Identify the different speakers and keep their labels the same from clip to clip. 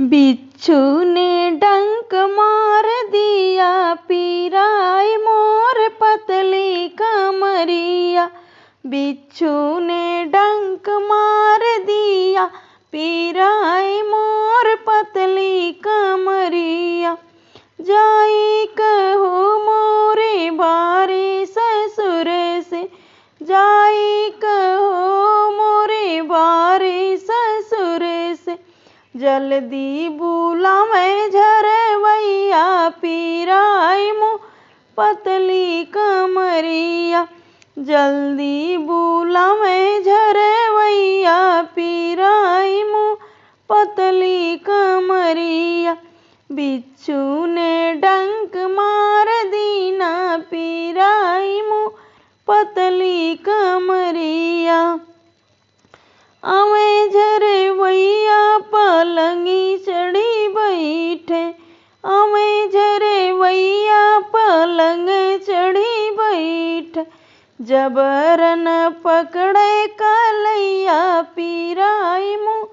Speaker 1: बिच्छू ने डंक मार दिया, पीराई मोर पतली कमरिया। बिच्छू ने डंक मार दिया, पीराई मोर पतली कमरिया। जाई कहो मोरे बारे ससुर से, जाई कहो मोरे बारे ससुर से। जल्दी बुलावे झरवैया, पीराई मोर पतली कमरिया। जल्दी बुलावे झरवैया, पीराई मोर पतली कमरिया। बिच्छू ने डंक मार दीना, पीराई मोर पतली कमरिया। आवे झरवैया पलंगी चढ़ी बैठे, आवे झरवैया पलंग चढ़ी बैठ। जबरन पकड़े कलैया, पीराई मोर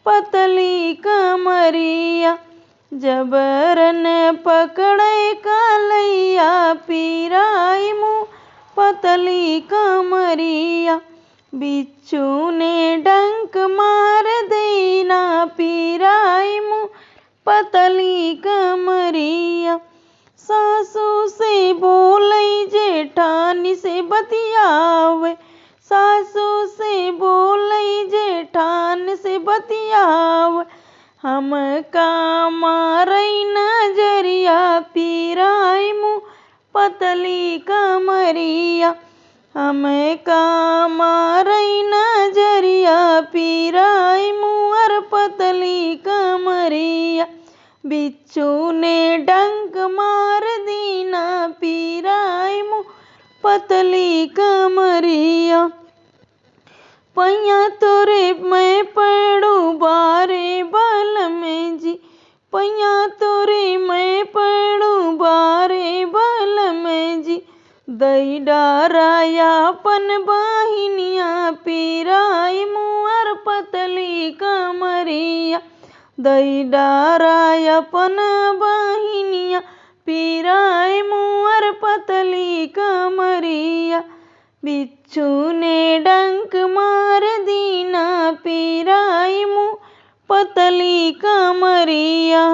Speaker 1: पतली कमरिया। जबरन पकड़े कलैया, पीराई मोर पतली कमरिया। बिच्छू ने डंक मार देना, पीराई मोर पतली कमरिया। सासू से बोले जेठानी से बतियावे, सासू से बोले जेठान से बतियावे। हमका मारई नजरिया, पीराई मोर पतली कमरिया। हमका मारई नजरिया, पीराई मोर पतली कमरिया। बिच्छू ने डंक मार दीना, पीराई मोर पतली कमरिया। पैया तोरे मैं पड़ू बारे बल में जी, पैया तोरे मैं पड़ू बारे बल में जी। दई डारायापन बहिनिया, पीराई मोर पतली कमरिया। दई डारायापन बहिनिया, पीराई मोर पतली कमरिया। बिच्छू ने डंक मार दीना, पीराई मोर पतली कमरिया।